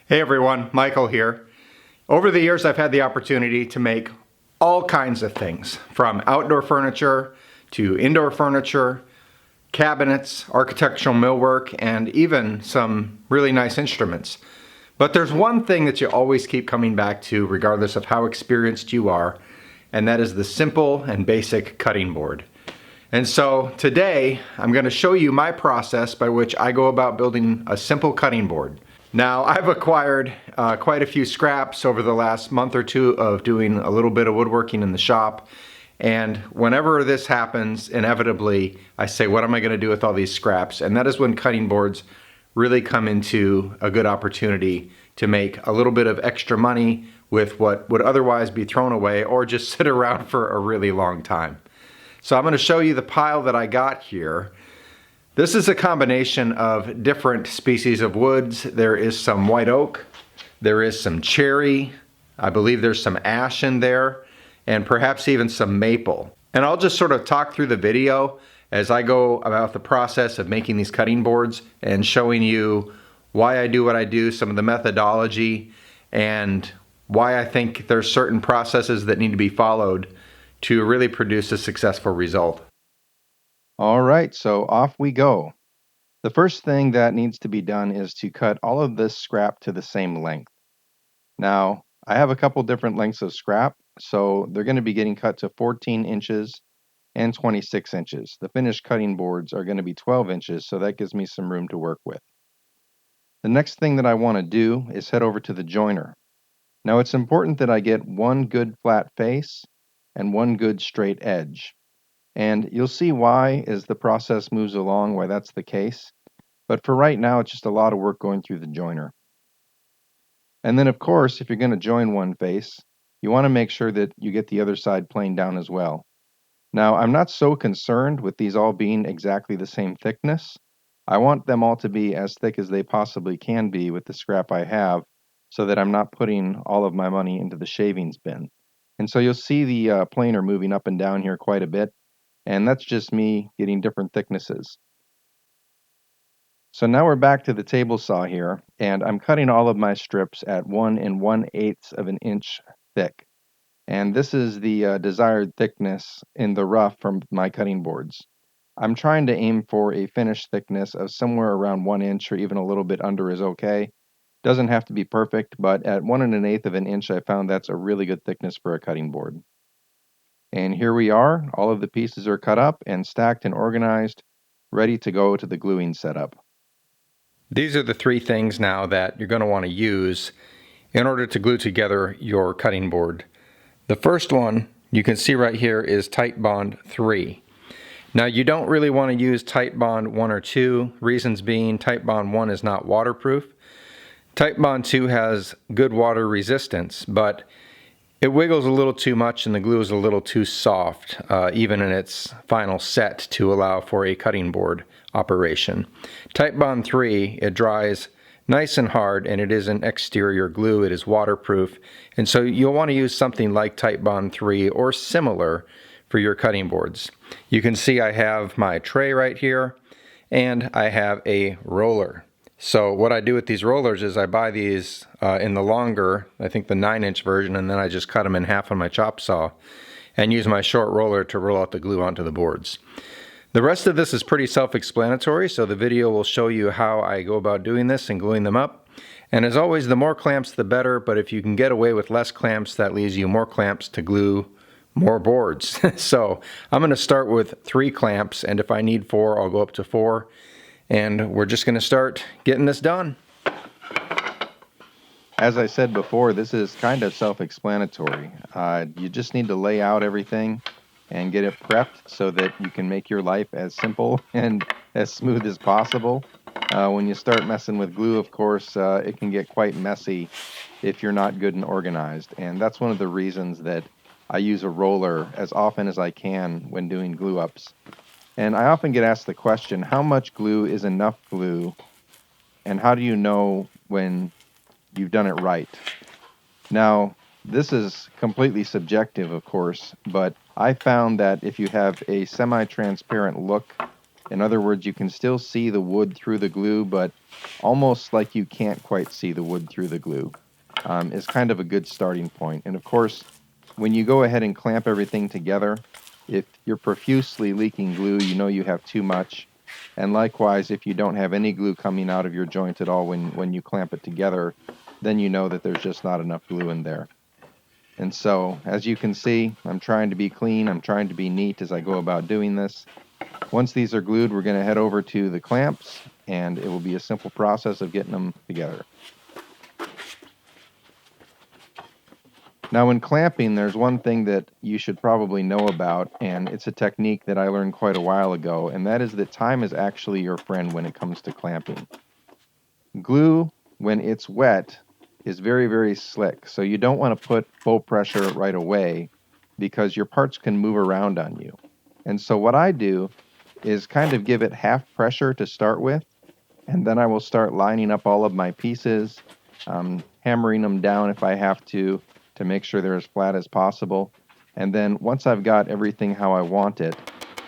Hey everyone, Michael here. Over the years I've had the opportunity to make all kinds of things, from outdoor furniture to indoor furniture, cabinets, architectural millwork, and even some really nice instruments. But there's one thing that you always keep coming back to regardless of how experienced you are, and that is the simple and basic cutting board. And so today I'm going to show you my process by which I go about building a simple cutting board. Now, I've acquired quite a few scraps over the last month or two of doing a little bit of woodworking in the shop, and whenever this happens, inevitably I say, what am I going to do with all these scraps? And that is when cutting boards really come into a good opportunity to make a little bit of extra money with what would otherwise be thrown away or just sit around for a really long time. So I'm going to show you the pile that I got here. This is a combination of different species of woods. There is some white oak, there is some cherry, I believe there's some ash in there, and perhaps even some maple. And I'll just sort of talk through the video as I go about the process of making these cutting boards and showing you why I do what I do, some of the methodology, and why I think there's certain processes that need to be followed to really produce a successful result. All right, so off we go. The first thing that needs to be done is to cut all of this scrap to the same length. Now, I have a couple different lengths of scrap, so they're going to be getting cut to 14 inches and 26 inches. The finished cutting boards are going to be 12 inches, so that gives me some room to work with. The next thing that I want to do is head over to the joiner. Now, it's important that I get one good flat face and one good straight edge. And you'll see why as the process moves along, why that's the case. But for right now, it's just a lot of work going through the joiner. And then, of course, if you're going to join one face, you want to make sure that you get the other side planed down as well. Now, I'm not so concerned with these all being exactly the same thickness. I want them all to be as thick as they possibly can be with the scrap I have, so that I'm not putting all of my money into the shavings bin. And so you'll see the planer moving up and down here quite a bit. And that's just me getting different thicknesses. So now we're back to the table saw here, and I'm cutting all of my strips at 1 1/8 of an inch thick. And this is the desired thickness in the rough from my cutting boards. I'm trying to aim for a finished thickness of somewhere around 1 inch or even a little bit under is okay. Doesn't have to be perfect, but at 1 1/8 of an inch, I found that's a really good thickness for a cutting board. And here we are, all of the pieces are cut up and stacked and organized, ready to go to the gluing setup. These are the three things now that you're going to want to use in order to glue together your cutting board. The first one you can see right here is Titebond 3. Now you don't really want to use Titebond 1 or 2, reasons being Titebond 1 is not waterproof. Titebond 2 has good water resistance, but it wiggles a little too much and the glue is a little too soft, even in its final set, to allow for a cutting board operation. Titebond 3, it dries nice and hard, and it is an exterior glue. It is waterproof, and so you'll want to use something like Titebond 3 or similar for your cutting boards. You can see I have my tray right here, and I have a roller. So what I do with these rollers is I buy these in the longer, I think the 9-inch version, and then I just cut them in half on my chop saw and use my short roller to roll out the glue onto the boards. The rest of this is pretty self-explanatory, so the video will show you how I go about doing this and gluing them up. And as always, the more clamps the better, but if you can get away with less clamps, that leaves you more clamps to glue more boards. So I'm going to start with 3 clamps, and if I need 4, I'll go up to 4. And we're just going to start getting this done. As I said before, this is kind of self-explanatory. You just need to lay out everything and get it prepped so that you can make your life as simple and as smooth as possible. When you start messing with glue, of course, it can get quite messy if you're not good and organized. And that's one of the reasons that I use a roller as often as I can when doing glue ups. And I often get asked the question, how much glue is enough glue, and how do you know when you've done it right? Now, this is completely subjective, of course, but I found that if you have a semi-transparent look In other words, you can still see the wood through the glue, but almost like you can't quite see the wood through the glue, is kind of a good starting point. And of course, when you go ahead and clamp everything together, if you're profusely leaking glue, you know you have too much. And likewise, if you don't have any glue coming out of your joint at all when you clamp it together, then you know that there's just not enough glue in there. And so, as you can see, I'm trying to be clean, I'm trying to be neat as I go about doing this. Once these are glued, we're going to head over to the clamps, and it will be a simple process of getting them together. Now, when clamping, there's one thing that you should probably know about, and it's a technique that I learned quite a while ago, and that is that time is actually your friend when it comes to clamping. Glue, when it's wet, is very, very slick, so you don't want to put full pressure right away because your parts can move around on you. And so what I do is kind of give it half pressure to start with, and then I will start lining up all of my pieces, hammering them down if I have to make sure they're as flat as possible. And then once I've got everything how I want it,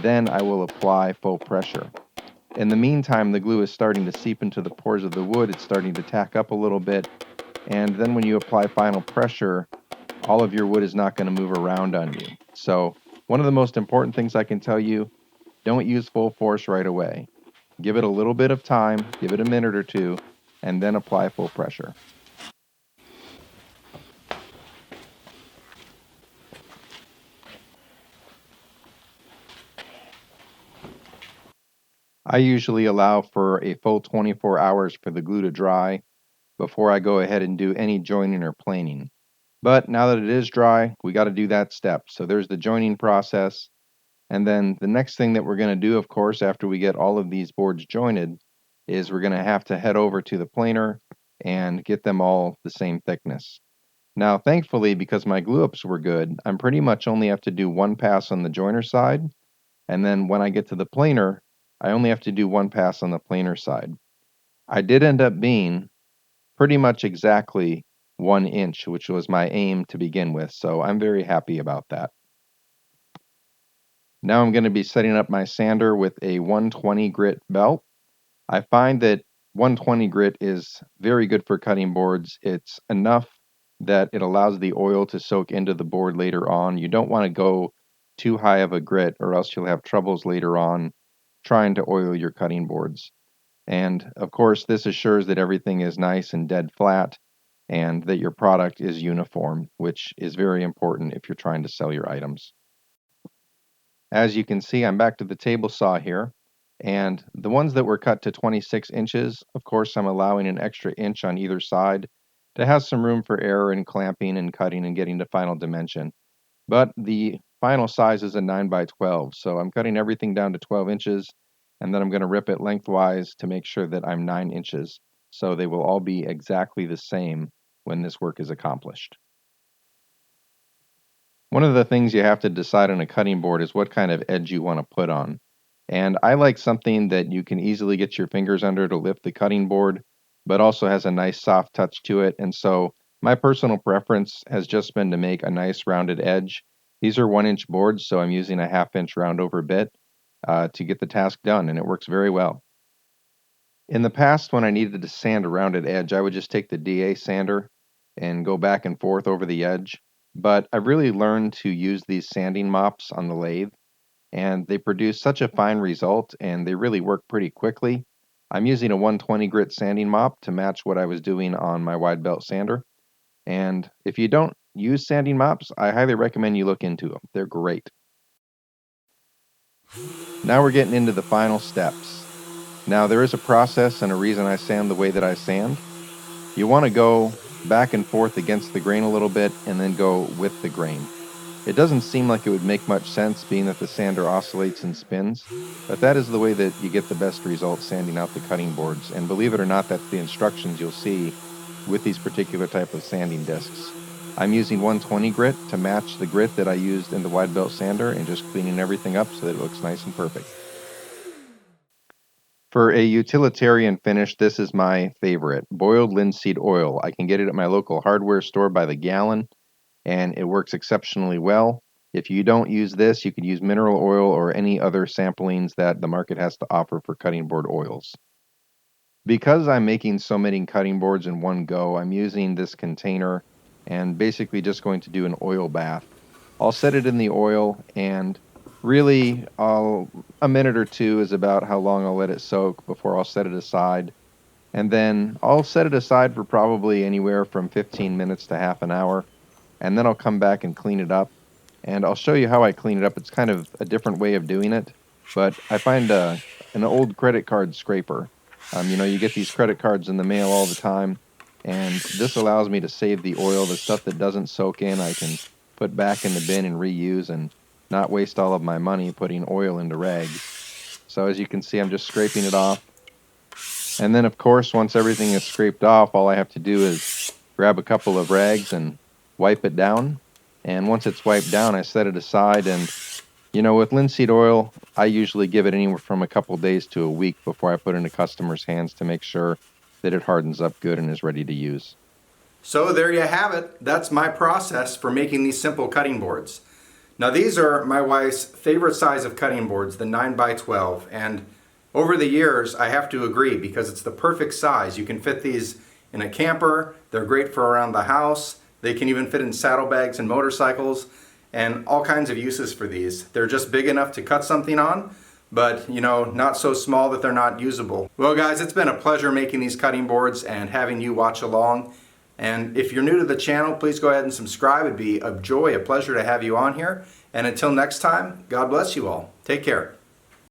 then I will apply full pressure. In the meantime, the glue is starting to seep into the pores of the wood, it's starting to tack up a little bit, and then when you apply final pressure, all of your wood is not going to move around on you. So one of the most important things I can tell you, don't use full force right away. Give it a little bit of time, give it a minute or two, and then apply full pressure. I usually allow for a full 24 hours for the glue to dry before I go ahead and do any joining or planing. But now that it is dry, we got to do that step. So there's the joining process. And then the next thing that we're going to do, of course, after we get all of these boards jointed, is we're going to have to head over to the planer and get them all the same thickness. Now, thankfully, because my glue ups were good, I'm pretty much only have to do one pass on the joiner side. And then when I get to the planer, I only have to do one pass on the planer side. I did end up being pretty much exactly 1 inch, which was my aim to begin with. So I'm very happy about that. Now I'm going to be setting up my sander with a 120 grit belt. I find that 120 grit is very good for cutting boards. It's enough that it allows the oil to soak into the board later on. You don't want to go too high of a grit or else you'll have troubles later on trying to oil your cutting boards. And of course, this assures that everything is nice and dead flat and that your product is uniform, which is very important if you're trying to sell your items. As you can see, I'm back to the table saw here. And the ones that were cut to 26 inches, of course, I'm allowing an extra inch on either side to have some room for error in clamping and cutting and getting to final dimension. But the final size is a 9 by 12, so I'm cutting everything down to 12 inches, and then I'm going to rip it lengthwise to make sure that I'm 9 inches, so they will all be exactly the same when this work is accomplished. One of the things you have to decide on a cutting board is what kind of edge you want to put on. And I like something that you can easily get your fingers under to lift the cutting board, but also has a nice soft touch to it. And so my personal preference has just been to make a nice rounded edge. These are 1 inch boards, so I'm using a 1/2 inch round over bit to get the task done, and it works very well. In the past, when I needed to sand a rounded edge, I would just take the DA sander and go back and forth over the edge. But I've really learned to use these sanding mops on the lathe, and they produce such a fine result, and they really work pretty quickly. I'm using a 120 grit sanding mop to match what I was doing on my wide belt sander. And if you don't use sanding mops, I highly recommend you look into them. They're great. Now we're getting into the final steps. Now there is a process and a reason I sand the way that I sand. You want to go back and forth against the grain a little bit and then go with the grain. It doesn't seem like it would make much sense being that the sander oscillates and spins, but that is the way that you get the best results sanding out the cutting boards. And believe it or not, that's the instructions you'll see with these particular type of sanding discs. I'm using 120 grit to match the grit that I used in the wide belt sander and just cleaning everything up so that it looks nice and perfect. For a utilitarian finish, this is my favorite, boiled linseed oil. I can get it at my local hardware store by the gallon, and it works exceptionally well. If you don't use this, you could use mineral oil or any other samplings that the market has to offer for cutting board oils. Because I'm making so many cutting boards in one go, I'm using this container and basically just going to do an oil bath. I'll set it in the oil, and really a minute or two is about how long I'll let it soak before I'll set it aside. And then I'll set it aside for probably anywhere from 15 minutes to half an hour. And then I'll come back and clean it up. And I'll show you how I clean it up. It's kind of a different way of doing it, but I find an old credit card scraper. You get these credit cards in the mail all the time, and this allows me to save the oil. The stuff that doesn't soak in, I can put back in the bin and reuse and not waste all of my money putting oil into rags. So as you can see, I'm just scraping it off. And then, of course, once everything is scraped off, all I have to do is grab a couple of rags and wipe it down. And once it's wiped down, I set it aside. And, with linseed oil, I usually give it anywhere from a couple days to a week before I put it in a customer's hands to make sure that it hardens up good and is ready to use. So there you have it. That's my process for making these simple cutting boards. Now these are my wife's favorite size of cutting boards, the 9x12, and over the years I have to agree because it's the perfect size. You can fit these in a camper, they're great for around the house, they can even fit in saddlebags and motorcycles, and all kinds of uses for these. They're just big enough to cut something on, but not so small that they're not usable. Well guys, it's been a pleasure making these cutting boards and having you watch along. And if you're new to the channel, please go ahead and subscribe. It'd be a joy, a pleasure to have you on here. And until next time, God bless you all. Take care.